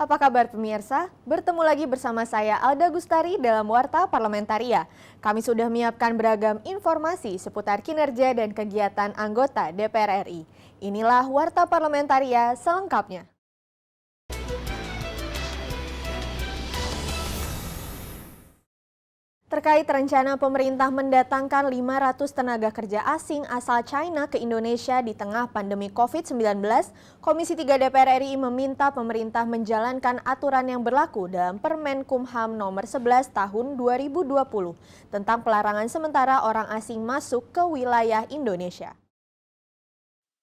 Apa kabar pemirsa? Bertemu lagi bersama saya Alda Gustari dalam Warta Parlamentaria. Kami sudah menyiapkan beragam informasi seputar kinerja dan kegiatan anggota DPR RI. Inilah Warta Parlamentaria selengkapnya. Terkait rencana pemerintah mendatangkan 500 tenaga kerja asing asal China ke Indonesia di tengah pandemi COVID-19, Komisi 3 DPR RI meminta pemerintah menjalankan aturan yang berlaku dalam Permenkumham nomor 11 tahun 2020 tentang pelarangan sementara orang asing masuk ke wilayah Indonesia.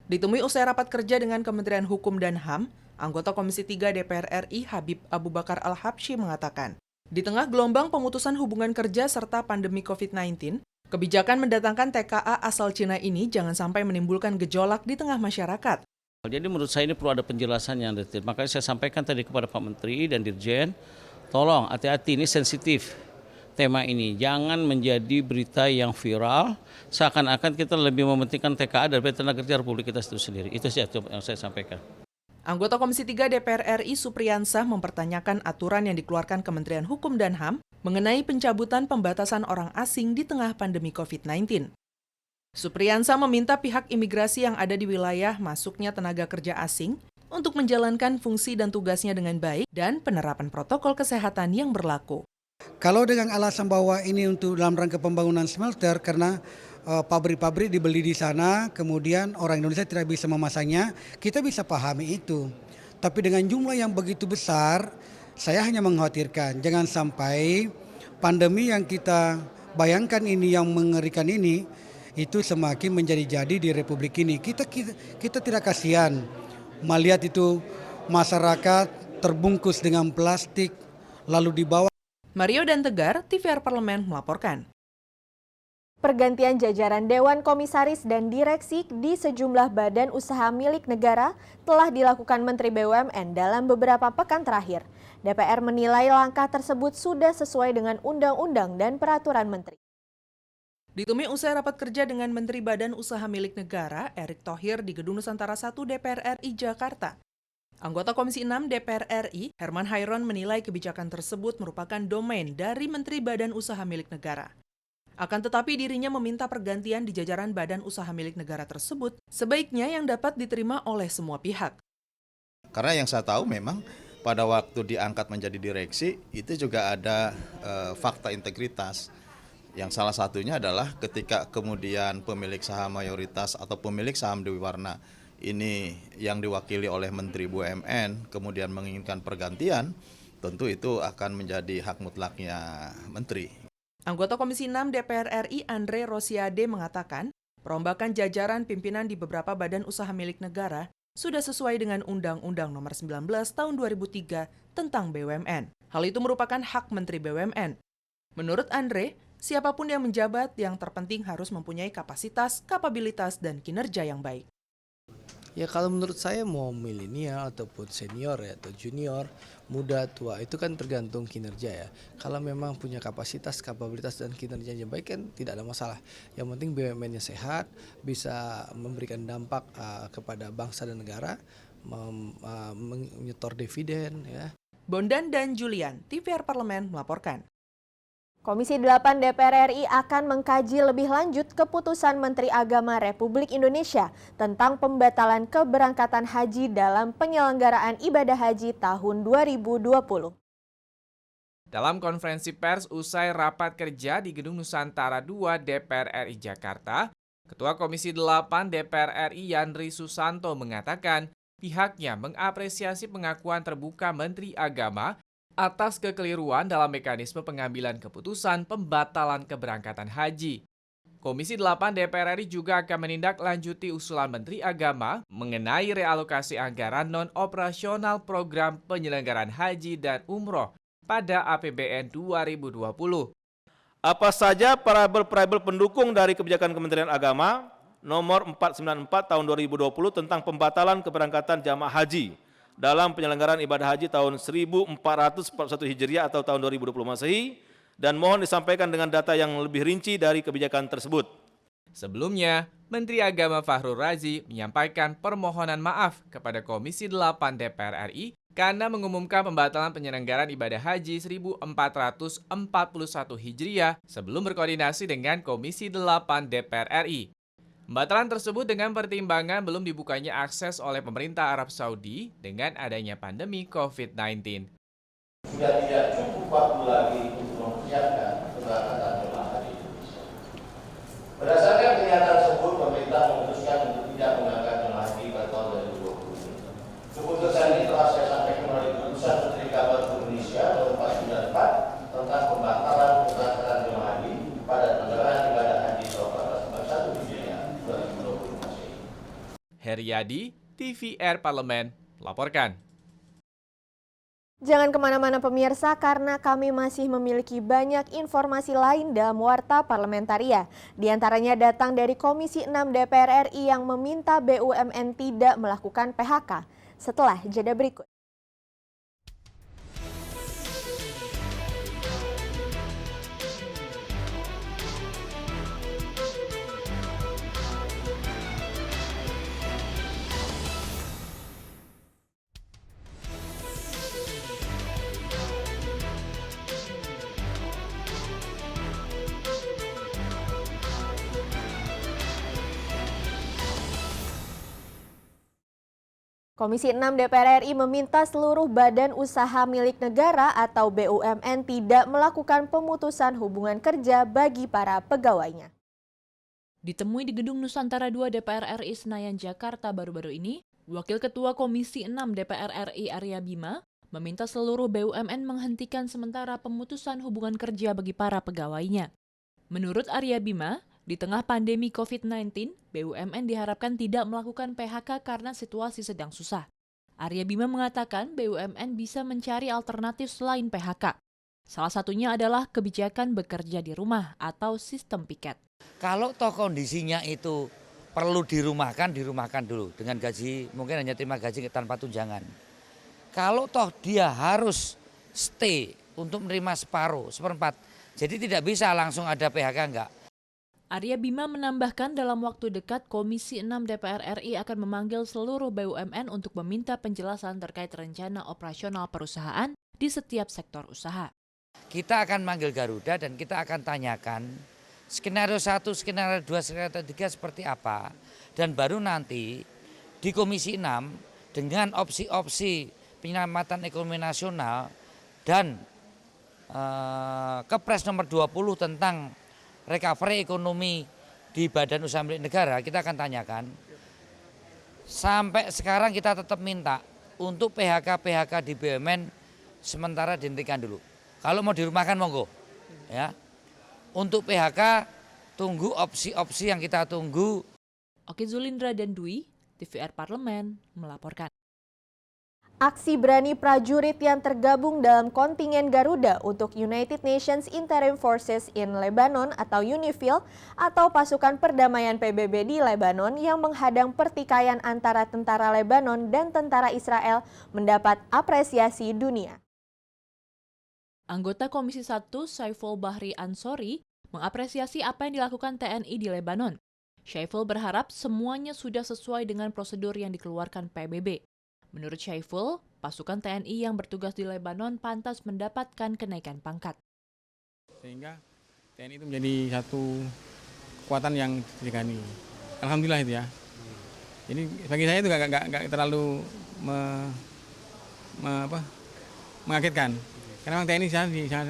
Ditemui usai rapat kerja dengan Kementerian Hukum dan HAM, anggota Komisi 3 DPR RI Habib Abu Bakar Al-Habsyi mengatakan, di tengah gelombang pemutusan hubungan kerja serta pandemi COVID-19, kebijakan mendatangkan TKA asal Cina ini jangan sampai menimbulkan gejolak di tengah masyarakat. Jadi menurut saya ini perlu ada penjelasan yang detail. Makanya saya sampaikan tadi kepada Pak Menteri dan Dirjen, tolong hati-hati, ini sensitif tema ini. Jangan menjadi berita yang viral, seakan-akan kita lebih mementingkan TKA daripada tenaga kerja Republik kita itu sendiri. Itu saja yang saya sampaikan. Anggota Komisi 3 DPR RI Supriyansah mempertanyakan aturan yang dikeluarkan Kementerian Hukum dan HAM mengenai pencabutan pembatasan orang asing di tengah pandemi COVID-19. Supriyansah meminta pihak imigrasi yang ada di wilayah masuknya tenaga kerja asing untuk menjalankan fungsi dan tugasnya dengan baik dan penerapan protokol kesehatan yang berlaku. Kalau dengan alasan bahwa ini untuk dalam rangka pembangunan smelter karena pabrik-pabrik dibeli di sana, kemudian orang Indonesia tidak bisa memasangnya, kita bisa pahami itu. Tapi dengan jumlah yang begitu besar, saya hanya mengkhawatirkan jangan sampai pandemi yang kita bayangkan ini, yang mengerikan ini, itu semakin menjadi-jadi di Republik ini. Kita tidak kasihan melihat itu masyarakat terbungkus dengan plastik lalu dibawa. Mario dan Tegar, TVR Parlemen melaporkan. Pergantian jajaran Dewan Komisaris dan Direksi di sejumlah badan usaha milik negara telah dilakukan Menteri BUMN dalam beberapa pekan terakhir. DPR menilai langkah tersebut sudah sesuai dengan undang-undang dan peraturan menteri. Ditemui usai rapat kerja dengan Menteri Badan Usaha Milik Negara, Erick Thohir di Gedung Nusantara 1 DPR RI Jakarta. Anggota Komisi 6 DPR RI, Herman Hairon menilai kebijakan tersebut merupakan domain dari Menteri Badan Usaha Milik Negara. Akan tetapi dirinya meminta pergantian di jajaran badan usaha milik negara tersebut sebaiknya yang dapat diterima oleh semua pihak. Karena yang saya tahu memang pada waktu diangkat menjadi direksi itu juga ada fakta integritas. Yang salah satunya adalah ketika kemudian pemilik saham mayoritas atau pemilik saham Dewi Warna ini yang diwakili oleh Menteri BUMN kemudian menginginkan pergantian, tentu itu akan menjadi hak mutlaknya Menteri. Anggota Komisi 6 DPR RI Andre Rosiade mengatakan, perombakan jajaran pimpinan di beberapa badan usaha milik negara sudah sesuai dengan Undang-Undang Nomor 19 Tahun 2003 tentang BUMN. Hal itu merupakan hak Menteri BUMN. Menurut Andre, siapapun yang menjabat yang terpenting harus mempunyai kapasitas, kapabilitas, dan kinerja yang baik. Ya kalau menurut saya mau milenial ataupun senior ya atau junior, muda, tua itu kan tergantung kinerja ya. Kalau memang punya kapasitas, kapabilitas dan kinerja yang baik kan tidak ada masalah. Yang penting BUMN-nya sehat, bisa memberikan dampak kepada bangsa dan negara, menyetor dividen ya. Bondan dan Julian, TVR Parlemen melaporkan. Komisi 8 DPR RI akan mengkaji lebih lanjut keputusan Menteri Agama Republik Indonesia tentang pembatalan keberangkatan haji dalam penyelenggaraan ibadah haji tahun 2020. Dalam konferensi pers usai rapat kerja di Gedung Nusantara 2 DPR RI Jakarta, Ketua Komisi 8 DPR RI Yandri Susanto mengatakan pihaknya mengapresiasi pengakuan terbuka Menteri Agama atas kekeliruan dalam mekanisme pengambilan keputusan pembatalan keberangkatan haji. Komisi 8 DPR RI juga akan menindaklanjuti usulan Menteri Agama mengenai realokasi anggaran non-operasional program penyelenggaraan haji dan umroh pada APBN 2020. Apa saja parabel-parabel pendukung dari kebijakan Kementerian Agama nomor 494 tahun 2020 tentang pembatalan keberangkatan jamaah haji dalam penyelenggaraan ibadah haji tahun 1441 Hijriah atau tahun 2020 Masehi, dan mohon disampaikan dengan data yang lebih rinci dari kebijakan tersebut. Sebelumnya, Menteri Agama Fahrul Razi menyampaikan permohonan maaf kepada Komisi 8 DPR RI karena mengumumkan pembatalan penyelenggaraan ibadah haji 1441 Hijriah sebelum berkoordinasi dengan Komisi 8 DPR RI. Pembatalan tersebut dengan pertimbangan belum dibukanya akses oleh pemerintah Arab Saudi dengan adanya pandemi COVID-19. Sudah tidak cukup waktu lagi untuk mempersiapkan keberangkatan jemaah haji Indonesia. Berdasarkan kenyataan tersebut, pemerintah memutuskan untuk tidak mengangkat jemaah haji pada tahun 2020 ini. Keputusan ini telah saya sampaikan melalui keputusan Menteri Kabar Indonesia nomor 494 tentang pembatalan keberangkatan jemaah haji pada penyelenggaraan ibadah haji 1441 Hijriah 2020 Masehi. Heriadi, TVR Parlemen, melaporkan. Jangan kemana-mana pemirsa karena kami masih memiliki banyak informasi lain dalam Warta Parlamentaria. Di antaranya datang dari Komisi 6 DPR RI yang meminta BUMN tidak melakukan PHK. Setelah jeda berikut. Komisi 6 DPR RI meminta seluruh badan usaha milik negara atau BUMN tidak melakukan pemutusan hubungan kerja bagi para pegawainya. Ditemui di Gedung Nusantara 2 DPR RI Senayan, Jakarta baru-baru ini, Wakil Ketua Komisi 6 DPR RI Arya Bima meminta seluruh BUMN menghentikan sementara pemutusan hubungan kerja bagi para pegawainya. Menurut Arya Bima, di tengah pandemi COVID-19, BUMN diharapkan tidak melakukan PHK karena situasi sedang susah. Arya Bima mengatakan BUMN bisa mencari alternatif selain PHK. Salah satunya adalah kebijakan bekerja di rumah atau sistem piket. Kalau toh kondisinya itu perlu dirumahkan dulu dengan gaji, mungkin hanya terima gaji tanpa tunjangan. Kalau toh dia harus stay untuk menerima seperempat, jadi tidak bisa langsung ada PHK enggak. Arya Bima menambahkan dalam waktu dekat Komisi 6 DPR RI akan memanggil seluruh BUMN untuk meminta penjelasan terkait rencana operasional perusahaan di setiap sektor usaha. Kita akan manggil Garuda dan kita akan tanyakan skenario 1, skenario 2, skenario 3 seperti apa. Dan baru nanti di Komisi 6 dengan opsi-opsi penyelamatan ekonomi nasional dan Kepres nomor 20 tentang recovery ekonomi di badan usaha milik negara, kita akan tanyakan. Sampai sekarang kita tetap minta untuk PHK di BUMN sementara dihentikan dulu. Kalau mau dirumahkan monggo. Ya. Untuk PHK tunggu opsi-opsi yang kita tunggu. Oke, Zulindra dan Dwi, TVR Parlemen melaporkan. Aksi berani prajurit yang tergabung dalam kontingen Garuda untuk United Nations Interim Forces in Lebanon atau UNIFIL atau pasukan perdamaian PBB di Lebanon yang menghadang pertikaian antara tentara Lebanon dan tentara Israel mendapat apresiasi dunia. Anggota Komisi 1 Saiful Bahri Ansori mengapresiasi apa yang dilakukan TNI di Lebanon. Saiful berharap semuanya sudah sesuai dengan prosedur yang dikeluarkan PBB. Menurut Saiful, pasukan TNI yang bertugas di Lebanon pantas mendapatkan kenaikan pangkat. Sehingga TNI itu menjadi satu kekuatan yang disegani. Alhamdulillah itu ya. Jadi bagi saya itu nggak terlalu mengagetkan. Karena memang TNI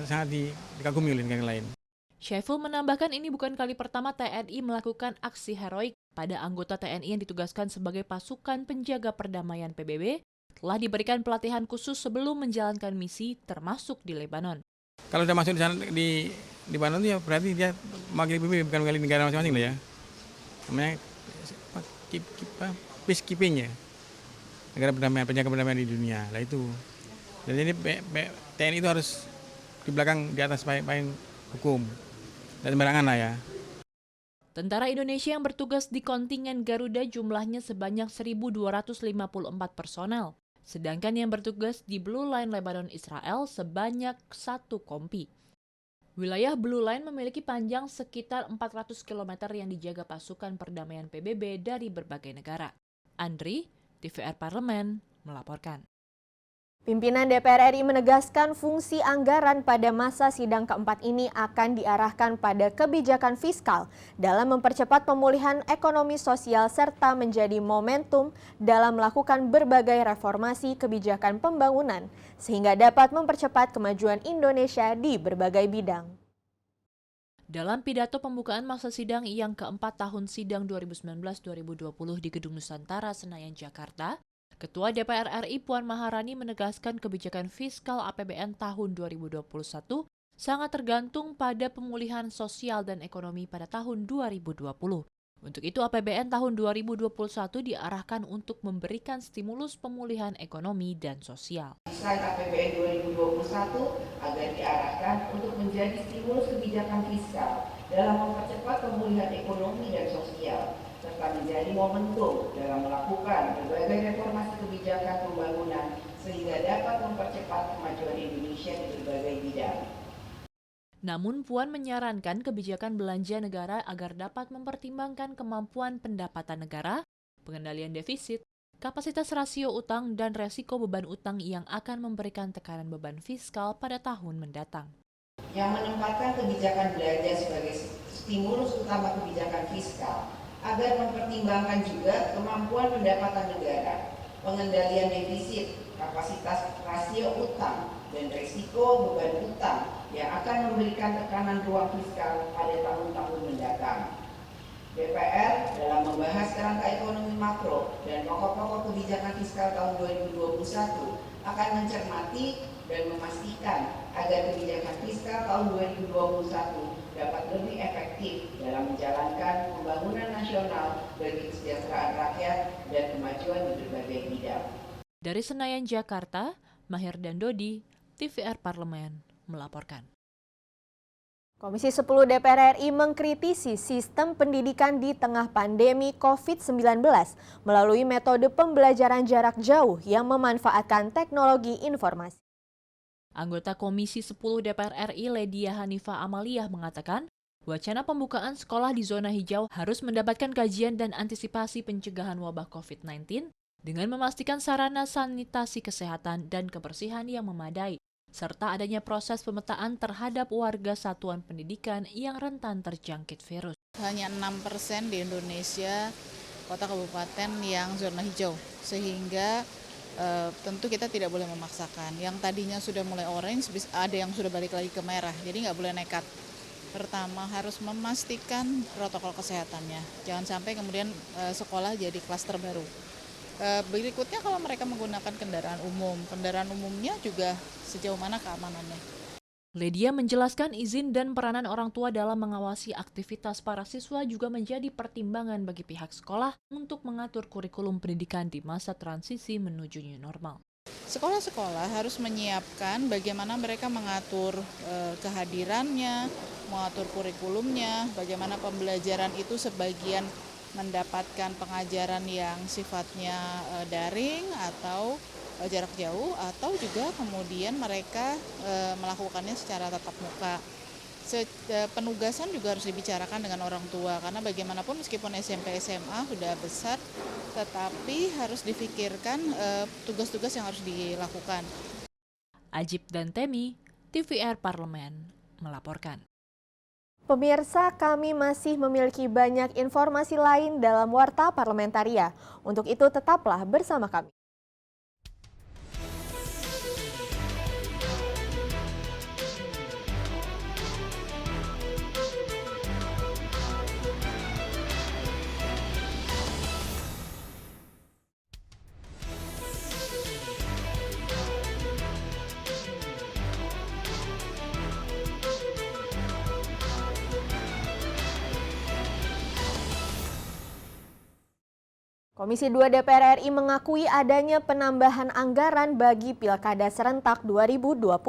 sangat dikagumi oleh negara lain. Saiful menambahkan ini bukan kali pertama TNI melakukan aksi heroik. Pada anggota TNI yang ditugaskan sebagai pasukan penjaga perdamaian PBB telah diberikan pelatihan khusus sebelum menjalankan misi termasuk di Lebanon. Kalau sudah masuk di Lebanon itu ya berarti dia mewakili PBB bukan mewakili negara masing-masing loh ya. Namanya peacekeeping ya. Negara perdamaian, penjaga perdamaian di dunia. Lah itu. Dan ini TNI itu harus di belakang di atas payung hukum. Dan sembarangan lah ya. Tentara Indonesia yang bertugas di kontingen Garuda jumlahnya sebanyak 1.254 personel, sedangkan yang bertugas di Blue Line Lebanon Israel sebanyak 1 kompi. Wilayah Blue Line memiliki panjang sekitar 400 km yang dijaga pasukan perdamaian PBB dari berbagai negara. Andri, TVR Parlemen, melaporkan. Pimpinan DPR RI menegaskan fungsi anggaran pada masa sidang keempat ini akan diarahkan pada kebijakan fiskal dalam mempercepat pemulihan ekonomi sosial serta menjadi momentum dalam melakukan berbagai reformasi kebijakan pembangunan sehingga dapat mempercepat kemajuan Indonesia di berbagai bidang. Dalam pidato pembukaan masa sidang yang keempat tahun sidang 2019-2020 di Gedung Nusantara, Senayan, Jakarta, Ketua DPR RI Puan Maharani menegaskan kebijakan fiskal APBN tahun 2021 sangat tergantung pada pemulihan sosial dan ekonomi pada tahun 2020. Untuk itu APBN tahun 2021 diarahkan untuk memberikan stimulus pemulihan ekonomi dan sosial. Selain APBN 2021 agar diarahkan untuk menjadi stimulus kebijakan fiskal dalam mempercepat pemulihan ekonomi dan sosial, serta menjadi momentum dalam melakukan berbagai reformasi kebijakan pembangunan sehingga dapat mempercepat kemajuan Indonesia di berbagai bidang. Namun Puan menyarankan kebijakan belanja negara agar dapat mempertimbangkan kemampuan pendapatan negara, pengendalian defisit, kapasitas rasio utang, dan resiko beban utang yang akan memberikan tekanan beban fiskal pada tahun mendatang. Yang menempatkan kebijakan belanja sebagai stimulus utama kebijakan fiskal agar mempertimbangkan juga kemampuan pendapatan negara, pengendalian defisit, kapasitas rasio utang, dan risiko beban utang yang akan memberikan tekanan ruang fiskal pada tahun-tahun mendatang. DPR dalam membahas kerangka ekonomi makro dan pokok-pokok kebijakan fiskal tahun 2021 akan mencermati dan memastikan agar kebijakan fiskal tahun 2021 dapat lebih efektif dalam menjalankan pembangunan nasional bagi kesejahteraan rakyat dan kemajuan di berbagai bidang. Dari Senayan, Jakarta, Mahir dan Dodi, TVR Parlemen, melaporkan. Komisi 10 DPR RI mengkritisi sistem pendidikan di tengah pandemi COVID-19 melalui metode pembelajaran jarak jauh yang memanfaatkan teknologi informasi. Anggota Komisi 10 DPR RI Ledia Hanifah Amaliah mengatakan, wacana pembukaan sekolah di zona hijau harus mendapatkan kajian dan antisipasi pencegahan wabah COVID-19 dengan memastikan sarana sanitasi kesehatan dan kebersihan yang memadai, serta adanya proses pemetaan terhadap warga satuan pendidikan yang rentan terjangkit virus. Hanya 6% di Indonesia kota kabupaten yang zona hijau, sehingga tentu kita tidak boleh memaksakan. Yang tadinya sudah mulai orange, ada yang sudah balik lagi ke merah, jadi nggak boleh nekat. Pertama harus memastikan protokol kesehatannya, jangan sampai kemudian sekolah jadi klaster baru. Berikutnya kalau mereka menggunakan kendaraan umumnya juga sejauh mana keamanannya. Ledia menjelaskan izin dan peranan orang tua dalam mengawasi aktivitas para siswa juga menjadi pertimbangan bagi pihak sekolah untuk mengatur kurikulum pendidikan di masa transisi menuju new normal. Sekolah-sekolah harus menyiapkan bagaimana mereka mengatur kehadirannya, mengatur kurikulumnya, bagaimana pembelajaran itu sebagian mendapatkan pengajaran yang sifatnya daring atau jarak jauh, atau juga kemudian mereka melakukannya secara tatap muka. Penugasan juga harus dibicarakan dengan orang tua, karena bagaimanapun meskipun SMP SMA sudah besar, tetapi harus difikirkan tugas-tugas yang harus dilakukan. Ajib dan Temi, TVR Parlemen, melaporkan. Pemirsa, kami masih memiliki banyak informasi lain dalam Warta Parlamentaria. Untuk itu tetaplah bersama kami. Komisi 2 DPR RI mengakui adanya penambahan anggaran bagi Pilkada Serentak 2020.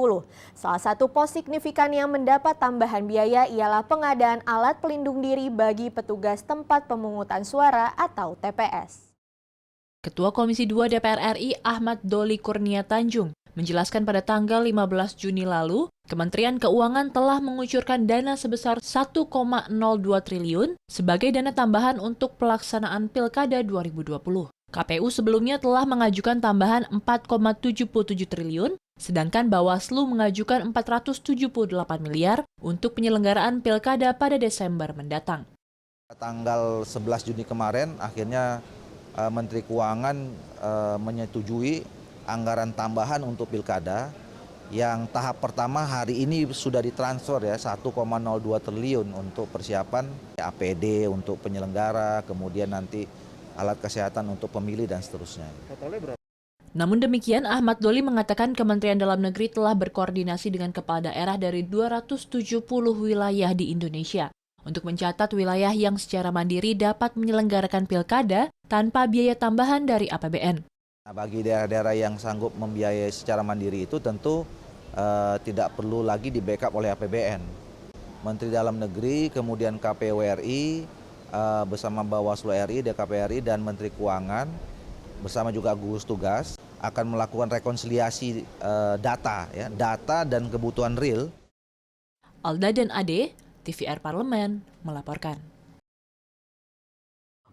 Salah satu pos signifikan yang mendapat tambahan biaya ialah pengadaan alat pelindung diri bagi petugas tempat pemungutan suara atau TPS. Ketua Komisi 2 DPR RI Ahmad Doli Kurnia Tanjung menjelaskan pada tanggal 15 Juni lalu, Kementerian Keuangan telah mengucurkan dana sebesar 1,02 triliun sebagai dana tambahan untuk pelaksanaan Pilkada 2020. KPU sebelumnya telah mengajukan tambahan 4,77 triliun, sedangkan Bawaslu mengajukan 478 miliar untuk penyelenggaraan Pilkada pada Desember mendatang. Tanggal 11 Juni kemarin, akhirnya Menteri Keuangan menyetujui anggaran tambahan untuk Pilkada yang tahap pertama hari ini sudah ditransfer ya 1,02 triliun untuk persiapan APD untuk penyelenggara, kemudian nanti alat kesehatan untuk pemilih dan seterusnya. Namun demikian, Ahmad Doli mengatakan Kementerian Dalam Negeri telah berkoordinasi dengan kepala daerah dari 270 wilayah di Indonesia untuk mencatat wilayah yang secara mandiri dapat menyelenggarakan pilkada tanpa biaya tambahan dari APBN. Nah, bagi daerah-daerah yang sanggup membiayai secara mandiri itu tentu tidak perlu lagi di-backup oleh APBN. Menteri Dalam Negeri, kemudian KPU RI, bersama Bawaslu RI, DKP RI, dan Menteri Keuangan, bersama juga gugus tugas, akan melakukan rekonsiliasi data dan kebutuhan real. Alda dan Ade, TVR Parlemen, melaporkan.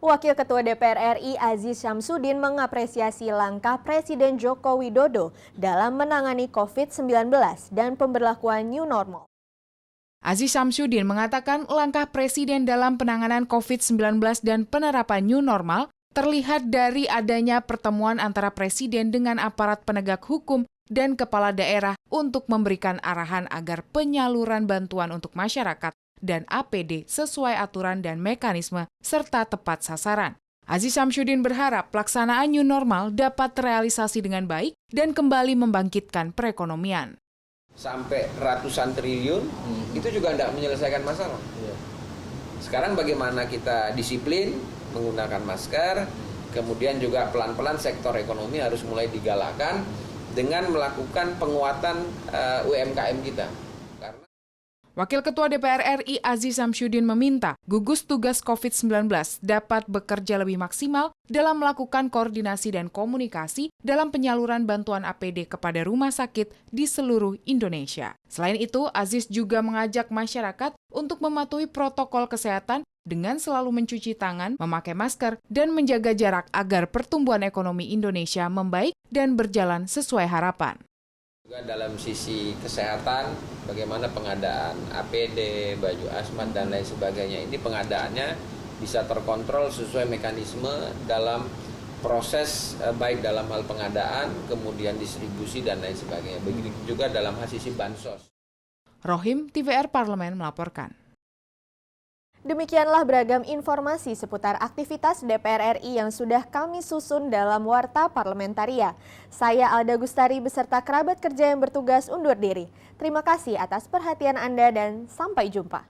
Wakil Ketua DPR RI Aziz Syamsuddin mengapresiasi langkah Presiden Joko Widodo dalam menangani COVID-19 dan pemberlakuan new normal. Aziz Syamsuddin mengatakan langkah Presiden dalam penanganan COVID-19 dan penerapan new normal terlihat dari adanya pertemuan antara Presiden dengan aparat penegak hukum dan kepala daerah untuk memberikan arahan agar penyaluran bantuan untuk masyarakat dan APD sesuai aturan dan mekanisme serta tepat sasaran. Aziz Syamsuddin berharap pelaksanaan new normal dapat terrealisasi dengan baik dan kembali membangkitkan perekonomian. Sampai ratusan triliun, itu juga tidak menyelesaikan masalah. Sekarang bagaimana kita disiplin, menggunakan masker, kemudian juga pelan-pelan sektor ekonomi harus mulai digalakkan dengan melakukan penguatan UMKM kita. Wakil Ketua DPR RI Aziz Syamsuddin meminta gugus tugas COVID-19 dapat bekerja lebih maksimal dalam melakukan koordinasi dan komunikasi dalam penyaluran bantuan APD kepada rumah sakit di seluruh Indonesia. Selain itu, Aziz juga mengajak masyarakat untuk mematuhi protokol kesehatan dengan selalu mencuci tangan, memakai masker, dan menjaga jarak agar pertumbuhan ekonomi Indonesia membaik dan berjalan sesuai harapan. Juga dalam sisi kesehatan, bagaimana pengadaan APD, baju asmat, dan lain sebagainya. Ini pengadaannya bisa terkontrol sesuai mekanisme dalam proses baik dalam hal pengadaan, kemudian distribusi, dan lain sebagainya. Begitu juga dalam sisi bansos. Rohim, TVR Parlemen melaporkan. Demikianlah beragam informasi seputar aktivitas DPR RI yang sudah kami susun dalam Warta Parlamentaria. Saya Alda Gustari beserta kerabat kerja yang bertugas undur diri. Terima kasih atas perhatian Anda dan sampai jumpa.